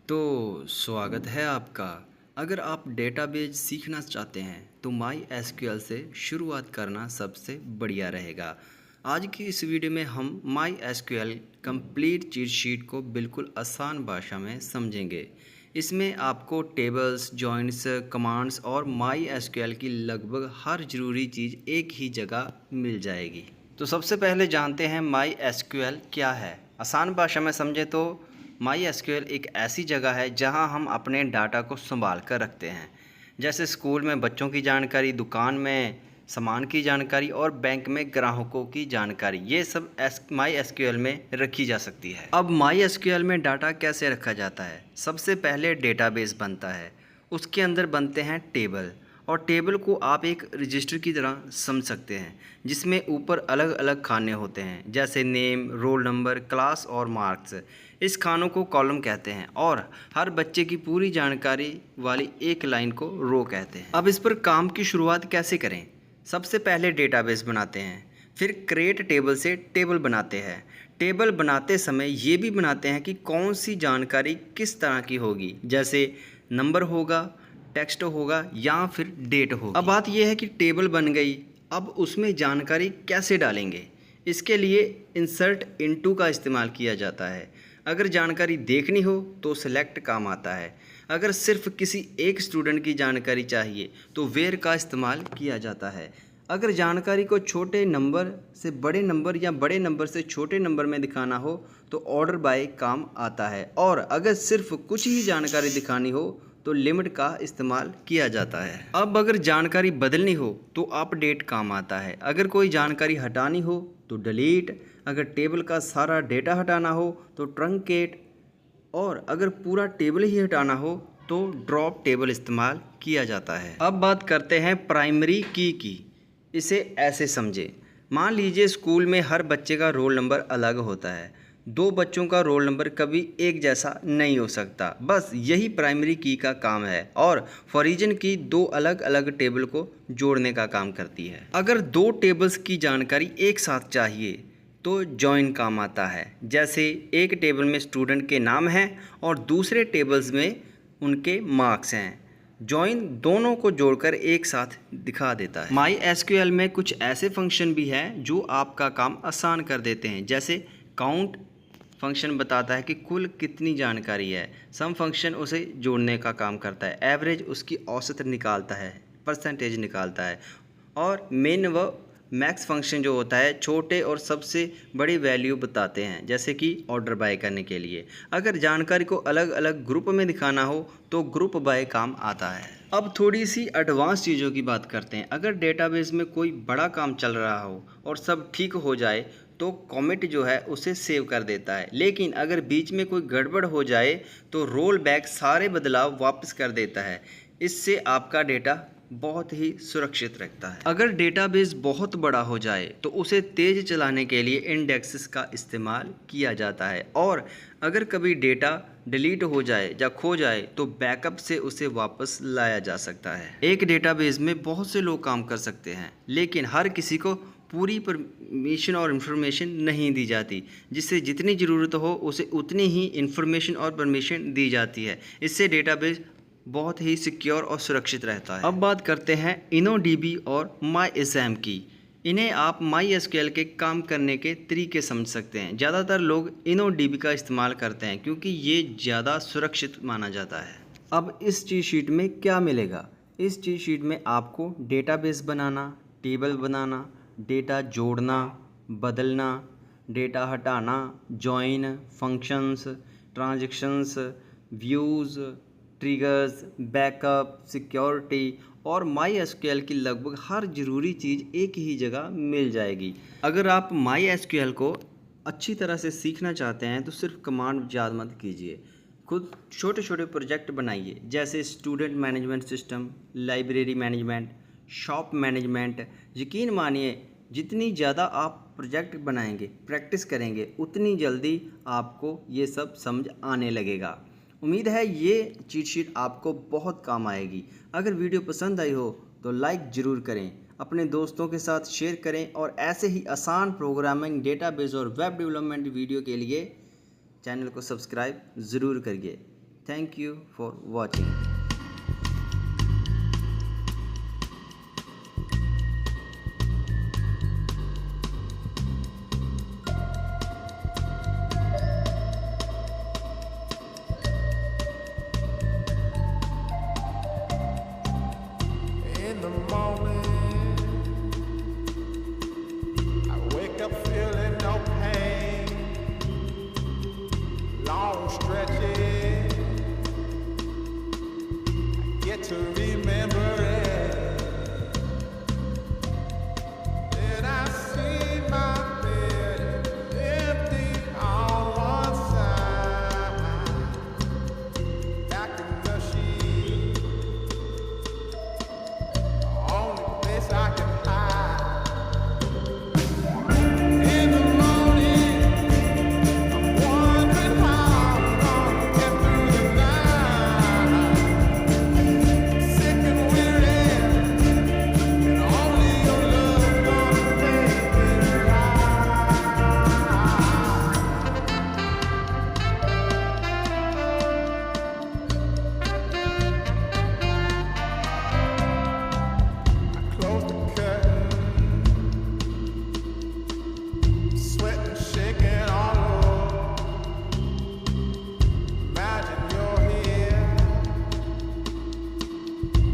तो स्वागत है आपका। अगर आप डेटाबेस सीखना चाहते हैं तो माई एसक्यूएल से शुरुआत करना सबसे बढ़िया रहेगा। आज की इस वीडियो में हम my SQL complete cheat sheet को बिल्कुल आसान भाषा में समझेंगे। इसमें आपको टेबल्स, जॉइंट्स, कमांड्स और माई एसक्यूएल की लगभग हर ज़रूरी चीज़ एक ही जगह मिल जाएगी। तो सबसे पहले जानते हैं माई एसक्यूएल क्या है। आसान भाषा में समझे तो माई एसक्यूएल एक ऐसी जगह है जहां हम अपने डाटा को संभाल कर रखते हैं। जैसे स्कूल में बच्चों की जानकारी, दुकान में सामान की जानकारी और बैंक में ग्राहकों की जानकारी, ये सब माई एसक्यूएल में रखी जा सकती है। अब माई एसक्यूएल में डाटा कैसे रखा जाता है? सबसे पहले डेटाबेस बनता है, उसके अंदर बनते हैं टेबल, और टेबल को आप एक रजिस्टर की तरह समझ सकते हैं जिसमें ऊपर अलग अलग खाने होते हैं, जैसे नेम, रोल नंबर, क्लास और मार्क्स। इस खानों को कॉलम कहते हैं और हर बच्चे की पूरी जानकारी वाली एक लाइन को रो कहते हैं। अब इस पर काम की शुरुआत कैसे करें? सबसे पहले डेटाबेस बनाते हैं, फिर क्रिएट टेबल से टेबल बनाते हैं। टेबल बनाते समय ये भी बनाते हैं कि कौन सी जानकारी किस तरह की होगी, जैसे नंबर होगा, टेक्स्ट होगा या फिर डेट होगी। अब बात यह है कि टेबल बन गई, अब उसमें जानकारी कैसे डालेंगे? इसके लिए इंसर्ट इनटू का इस्तेमाल किया जाता है। अगर जानकारी देखनी हो तो सेलेक्ट काम आता है। अगर सिर्फ किसी एक स्टूडेंट की जानकारी चाहिए तो वेयर का इस्तेमाल किया जाता है। अगर जानकारी को छोटे नंबर से बड़े नंबर या बड़े नंबर से छोटे नंबर में दिखाना हो तो ऑर्डर बाय काम आता है, और अगर सिर्फ कुछ ही जानकारी दिखानी हो तो लिमिट का इस्तेमाल किया जाता है। अब अगर जानकारी बदलनी हो तो अपडेट काम आता है। अगर कोई जानकारी हटानी हो तो डिलीट, अगर टेबल का सारा डेटा हटाना हो तो ट्रंकेट, और अगर पूरा टेबल ही हटाना हो तो ड्रॉप टेबल इस्तेमाल किया जाता है। अब बात करते हैं प्राइमरी की। इसे ऐसे समझें, मान लीजिए स्कूल में हर बच्चे का रोल नंबर अलग होता है। दो बच्चों का रोल नंबर कभी एक जैसा नहीं हो सकता, बस यही प्राइमरी की का काम है, और फॉरिजन की दो अलग अलग टेबल को जोड़ने का काम करती है। अगर दो टेबल्स की जानकारी एक साथ चाहिए तो जॉइन काम आता है, जैसे एक टेबल में स्टूडेंट के नाम हैं और दूसरे टेबल्स में उनके मार्क्स हैं। जॉइन दोनों को जोड़कर एक साथ दिखा देता है। माई एसक्यूएल में कुछ ऐसे फंक्शन भी हैं जो आपका काम आसान कर देते हैं, जैसे काउंट फंक्शन बताता है कि कुल कितनी जानकारी है, सम फंक्शन उसे जोड़ने का काम करता है, एवरेज उसकी औसत निकालता है, परसेंटेज निकालता है, और मेन व मैक्स फंक्शन जो होता है छोटे और सबसे बड़ी वैल्यू बताते हैं, जैसे कि ऑर्डर बाय करने के लिए। अगर जानकारी को अलग अलग ग्रुप में दिखाना हो तो ग्रुप बाय काम आता है। अब थोड़ी सी एडवांस चीज़ों की बात करते हैं। अगर डेटाबेस में कोई बड़ा काम चल रहा हो और सब ठीक हो जाए तो कॉमिट जो है उसे सेव कर देता है, लेकिन अगर बीच में कोई गड़बड़ हो जाए तो रोल बैक सारे बदलाव वापस कर देता है। इससे आपका डेटा बहुत ही सुरक्षित रखता है। अगर डेटाबेस बहुत बड़ा हो जाए तो उसे तेज चलाने के लिए इंडेक्सेस का इस्तेमाल किया जाता है, और अगर कभी डेटा डिलीट हो जाए या खो जाए तो बैकअप से उसे वापस लाया जा सकता है। एक डेटाबेस में बहुत से लोग काम कर सकते हैं, लेकिन हर किसी को पूरी परमिशन और इन्फॉर्मेशन नहीं दी जाती, जिससे जितनी ज़रूरत हो उसे उतनी ही इन्फॉर्मेशन और परमिशन दी जाती है। इससे डेटाबेस बहुत ही सिक्योर और सुरक्षित रहता है। अब बात करते हैं इनोडीबी और माईएसएम की। इन्हें आप माईएसक्यूएल के काम करने के तरीके समझ सकते हैं। ज़्यादातर लोग इनोडीबी का इस्तेमाल करते हैं क्योंकि ये ज़्यादा सुरक्षित माना जाता है। अब इस चीट शीट में क्या मिलेगा? इस चीट शीट में आपको डेटाबेस बनाना, टेबल बनाना, डेटा जोड़ना, बदलना, डेटा हटाना, join, functions, transactions, views, triggers, backup, security और माई एसक्यूएल की लगभग हर ज़रूरी चीज़ एक ही जगह मिल जाएगी। अगर आप माई एसक्यूएल को अच्छी तरह से सीखना चाहते हैं तो सिर्फ कमांड याद मत कीजिए, खुद छोटे छोटे प्रोजेक्ट बनाइए, जैसे student management system, library management, shop management. यकीन मानिए जितनी ज़्यादा आप प्रोजेक्ट बनाएंगे, प्रैक्टिस करेंगे, उतनी जल्दी आपको ये सब समझ आने लगेगा। उम्मीद है ये चीट शीट आपको बहुत काम आएगी। अगर वीडियो पसंद आई हो तो लाइक ज़रूर करें, अपने दोस्तों के साथ शेयर करें, और ऐसे ही आसान प्रोग्रामिंग, डेटाबेस और वेब डेवलपमेंट वीडियो के लिए चैनल को सब्सक्राइब ज़रूर करिए। Thank you for watching.